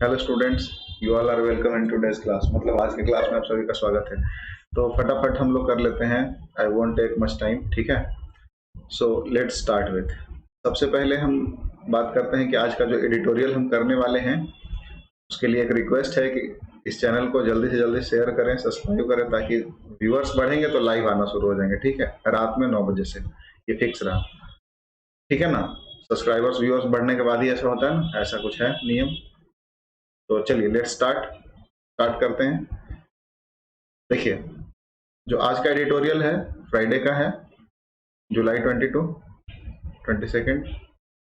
Hello students, you all are welcome in today's class. मतलब आज की क्लास में आप सभी का स्वागत है। तो फटाफट हम लोग कर लेते हैं। I won't take much time, ठीक है। So let's start with. सबसे पहले हम बात करते हैं कि आज का जो एडिटोरियल हम करने वाले हैं उसके लिए एक रिक्वेस्ट है कि इस चैनल को जल्दी से जल्दी शेयर करें, सब्सक्राइब करें, ताकि व्यूअर्स बढ़ेंगे तो लाइव आना शुरू हो जाएंगे, ठीक है। रात में 9 बजे से ये फिक्स रहा, ठीक है ना। सब्सक्राइबर्स व्यूअर्स बढ़ने के बाद ही ऐसा होता है ना, ऐसा कुछ है नियम। तो चलिए लेट्स स्टार्ट करते हैं। देखिए, जो आज का एडिटोरियल है फ्राइडे का है, जुलाई 22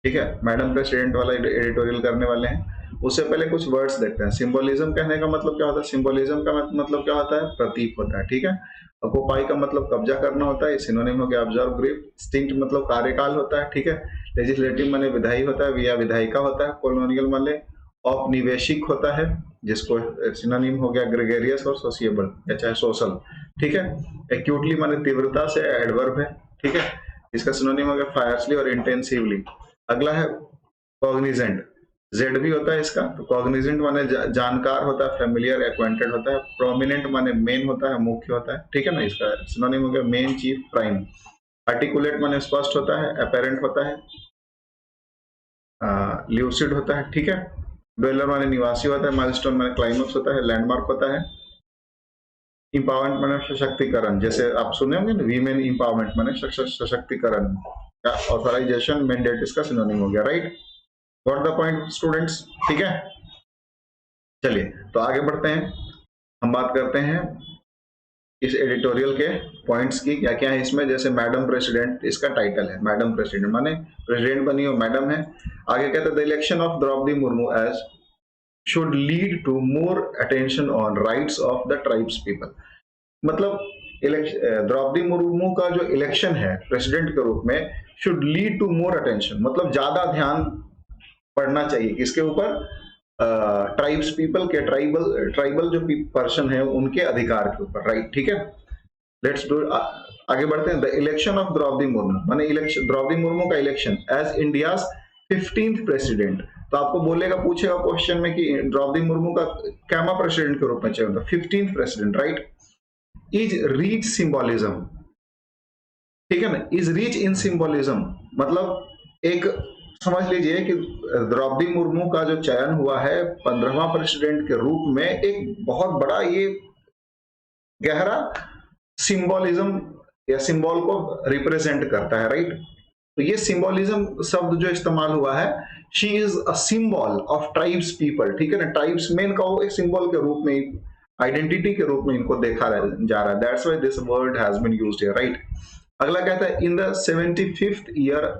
ठीक है। मैडम प्रेसिडेंट वाला एडिटोरियल करने वाले हैं। उससे पहले कुछ वर्ड्स देखते हैं। सिंबोलिज्म कहने का मतलब क्या होता है? सिंबोलिज्म का मतलब क्या होता है? प्रतीक होता है, ठीक है। ऑक्युपाई का मतलब कब्जा करना होता है, सिनोनिम हो गया ऑब्जर्व, ग्रिप। स्टिंक्ट मतलब कार्यकाल होता है, ठीक है। लेजिस्लेटिव माने विधायी होता है, या विधायिका होता है। कॉलोनियल माने औपनिवेशिक होता है, जिसको सिनोनिम हो गया ग्रेगेरियस और सोशिएबल या चाहे सोशल, ठीक है। एक्यूटली माने तीव्रता से, एडवर्ब है, ठीक है। इसका सिनोनिम हो गया फायरसली और इंटेंसिवली। अगला है कॉग्निजेंट, जेड भी होता है इसका। तो कॉग्निजेंट माने जानकार होता है, फेमिलियर, एक्वेंटेड होता है। प्रोमिनेंट माने मेन होता है, मुख्य होता है, ठीक है ना। इसका सिनोनिम हो गया मेन, चीफ, प्राइम। आर्टिकुलेट माने स्पष्ट होता है, अपेरेंट होता है, ल्यूसिड होता है, ठीक है। ड्वेलर माने निवासी होता है, माइलस्टोन माने क्लाइमेक्स होता है, लैंडमार्क होता है। इंपावरमेंट माने सशक्तिकरण, जैसे आप सुने होंगे ना, वीमेन इंपावरमेंट माने सशक्तिकरण। ऑथराइजेशन, मैंडेट इसका सिनोनिम हो गया, right. Got the point students, ठीक है। चलिए तो आगे बढ़ते हैं। हम बात करते हैं इस एडिटोरियल के पॉइंट्स की, क्या क्या है इसमें। जैसे मैडम प्रेसिडेंट, इसका टाइटल है मैडम प्रेसिडेंट, माने प्रेसिडेंट बनी हो मैडम है। आगे कहते हैं the election of Draupadi Murmu as should lead to more attention on rights of the tribes people. मतलब द्रौपदी मुर्मू का जो इलेक्शन है प्रेसिडेंट के रूप में, should lead to more attention, मतलब ज्यादा ध्यान पड़ना चाहिए किसके ऊपर? ट्राइब्स पीपल के, ट्राइबल जो पर्सन है उनके अधिकार के ऊपर, राइट, ठीक है। लेट्स डू, आगे बढ़ते हैं। The election of Draupadi Murmu, माने इलेक्शन, द्रौपदी मुर्मू का election as India 15th president. तो आपको बोलेगा, पूछेगा क्वेश्चन में कि द्रौपदी मुर्मू का कैमा प्रेसिडेंट के रूप में चाहिए, 15th president, right. Is reach symbolism, ठीक है ना। इज रीच इन सिंबोलिज्म मतलब एक समझ लीजिए कि द्रौपदी मुर्मू का जो चयन हुआ है 15वां प्रेसिडेंट के रूप में, एक बहुत बड़ा ये गहरा सिंबोलिज्म या सिंबल को रिप्रेजेंट करता है, राइट। तो ये सिंबोलिज्म शब्द जो इस्तेमाल हुआ है, she is a symbol of tribes people, ठीक है ना। ट्राइब्स में इनका वो एक सिंबल के रूप में, आइडेंटिटी के रूप में इनको देखा जा रहा है। That's why this word has been used here, right. अगला कहता है in the 75th year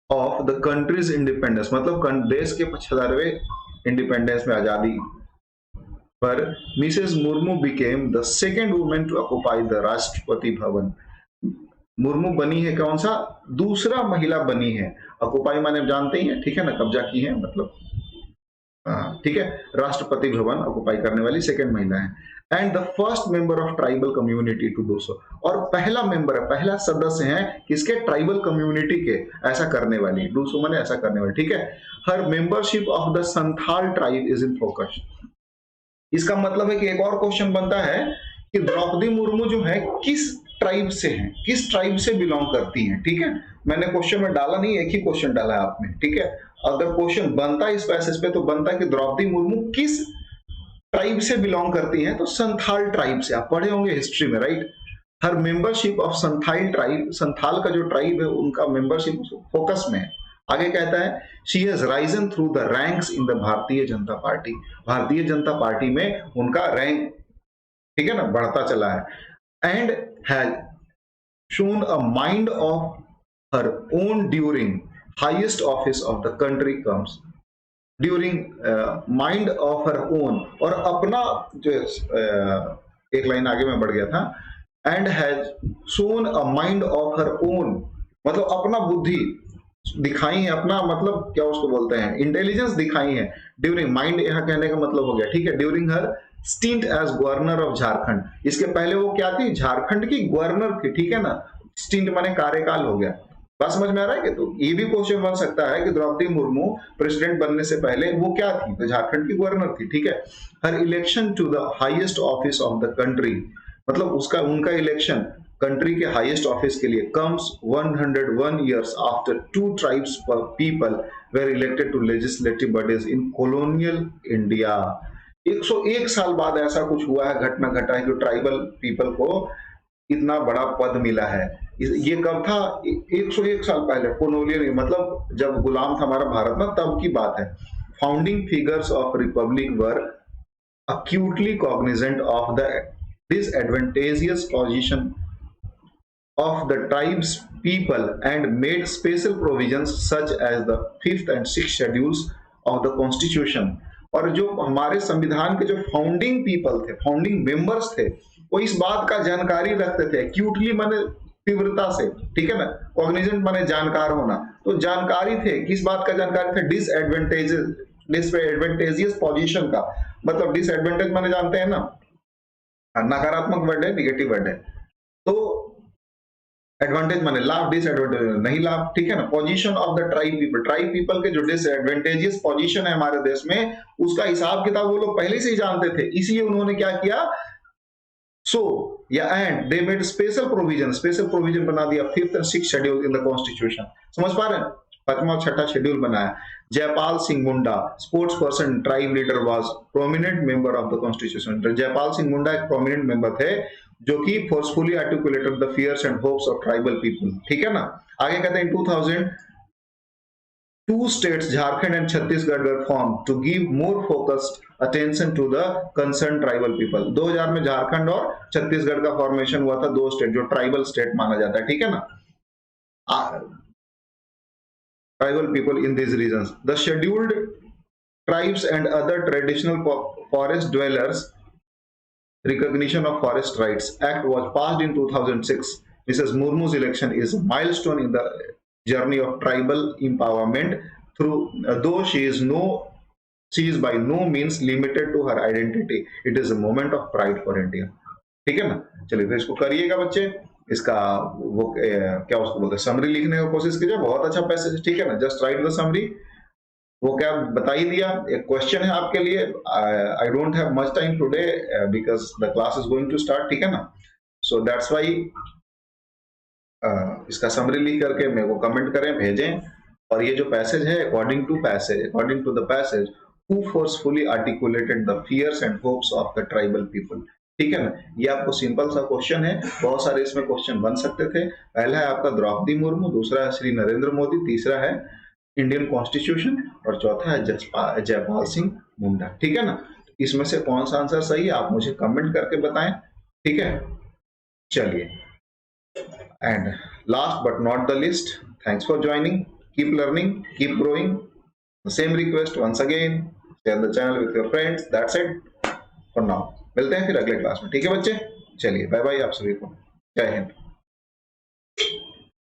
of the country's independence, मतलब देश के 75वें इंडिपेंडेंस में, आजादी पर, Mrs Murmu became the second women to occupy the Rashtrapati Bhavan. Murmu बनी है कौन सा? दूसरा महिला बनी है। ऑक्युपाई माने जानते ही हैं, ठीक है ना, कब्जा की है मतलब, ठीक है। राष्ट्रपति भवन ऑक्युपाई करने वाली सेकेंड महिला है। And the first member of tribal community to do so, और पहला मेंबर है, पहला सदस्य है किसके? ट्राइबल कम्युनिटी के, ऐसा करने वाली। डू सो माने ऐसा करने वाली, ठीक है। Her membership of the Santhal tribe is in focus. इसका मतलब है कि एक और क्वेश्चन बनता है कि द्रौपदी मुर्मू जो है किस ट्राइब से है, किस ट्राइब से बिलोंग करती है, ठीक है। मैंने क्वेश्चन में डाला नहीं, एक ही क्वेश्चन डाला है आपने, ठीक है। अगर क्वेश्चन बनता है इस बेसिस पे, तो बनता है कि द्रौपदी मुर्मू किस ट्राइब से बिलोंग करती है, तो संथाल ट्राइब से। आप पढ़े होंगे हिस्ट्री में, right. Her membership of Santhal tribe, Santhal का जो ट्राइब है उनका मेंबरशिप फोकस में है। आगे कहता है she has risen through the ranks in the Bharatiya Janata party, Bharatiya Janata party में उनका रैंक, ठीक है ना, बढ़ता चला है। And has shown a mind of her own during highest office of the country comes, during mind of her own, और अपना जो एक लाइन आगे में बढ़ गया था, and has shown a mind of her own, मतलब अपना बुद्धि दिखाई है, अपना मतलब क्या उसको बोलते हैं, इंटेलिजेंस दिखाई है। ड्यूरिंग, माइंड यहाँ कहने का मतलब हो गया, ठीक है। During her stint as governor of Jharkhand, इसके पहले वो क्या थी? झारखंड की गवर्नर थी, ठीक है ना। स्टिंट माने कार्यकाल हो गया, बात समझ में आ रहा है? कि तो ये भी क्वेश्चन बन सकता है कि द्रौपदी मुर्मू प्रेसिडेंट बनने से पहले वो क्या थी? तो झारखंड की गवर्नर थी, ठीक है। Her election to the highest office of the country, मतलब उसका उनका इलेक्शन कंट्री के हाईएस्ट ऑफिस के लिए comes 101 years after two tribes people were elected to legislative bodies in colonial India. 101 साल बाद ऐसा कुछ हुआ है, घटना घटा है कि ट्राइबल पीपल को इतना बड़ा पद मिला है। ये कब था? 101 साल पहले, कोलोनियल, मतलब जब गुलाम था हमारा भारत ना, तब की बात है। Founding figures of Republic were acutely cognizant of the disadvantageous position of the tribes people and made special provisions such as the 5th and 6th schedules of the constitution। और जो हमारे संविधान के जो फाउंडिंग पीपल थे, founding members थे, वो इस बात का जानकारी रखते थे। एक्यूटली माने तीव्रता से, ठीक है ना। कॉग्निजेंट माने जानकार होना, तो जानकारी थे, किस बात का जानकारी थे? डिसएडवांटेजियस पोजीशन का। मतलब डिसएडवांटेज माने जानते हैं ना, नकारात्मक वर्ड है, निगेटिव वर्ड है। तो एडवांटेज माने लाभ, डिसएडवांटेज नहीं लाभ, ठीक है ना। Position of the tribe people, tribe people के जो डिसएडवांटेजियस पोजीशन है हमारे देश में, उसका हिसाब किताब वो लोग पहले से ही जानते थे। इसलिए उन्होंने क्या किया? सो या and they made special provision बना दिया 5th and 6th schedule in the constitution. समझ पा रहे हैं? 5वां और 6वां शेड्यूल बनाया। Jaipal Singh Munda, sports person, tribe leader, was prominent member of the constitution. Jaipal Singh Munda एक प्रोमिनेंट मेंबर थे जो कि forcefully articulated the fears and hopes of tribal people, ठीक है ना। आगे कहते हैं 2002 states Jharkhand and Chhattisgarh were form to give more focused attention to the concern tribal people. 2000 में झारखंड और छत्तीसगढ़ का फॉर्मेशन हुआ था, दो स्टेट जो ट्राइबल स्टेट माना जाता है, ठीक है ना। Tribal people in these regions, the scheduled tribes and other traditional forest dwellers recognition of forest rights act was passed in 2006। Mrs. Murmu's election is a milestone in the journey of tribal empowerment through though she is by no means limited to her identity, it is a moment of pride for India। ठीक है ना। चलिए तो इसको करिएगा बच्चे, इसका वो क्या उसको बोलते हैं, समरी लिखने का कोशिश कीजिए। बहुत अच्छा पैसेज, ठीक है ना। Just right the summary. वो क्या बता ही दिया। एक क्वेश्चन है आपके लिए, I don't have much time today because the class is going to start, ठीक है ना। सो दैट्स व्हाई इसका समरी लिख करके मेरे को कमेंट करें, भेजें। और ये जो पैसेज है, according to the passage who forcefully articulated the fears and hopes of the tribal people, ठीक है ना। ये आपको सिंपल सा क्वेश्चन है, बहुत सारे इसमें क्वेश्चन बन सकते थे। पहला है आपका द्रौपदी मुर्मू, दूसरा है श्री नरेंद्र मोदी, तीसरा है इंडियन कॉन्स्टिट्यूशन, और चौथा है जयपाल सिंह मुंडा, ठीक है ना। इसमें से कौन सा आंसर सही है आप मुझे कमेंट करके बताएं, ठीक है। चलिए, and last but not the least, thanks for joining, keep learning, keep growing. Same request once again, share the channel with your friends. That's it for now. मिलते हैं फिर अगले क्लास में, ठीक है बच्चे। चलिए बाय बाय आप सभी को, जय हिंद।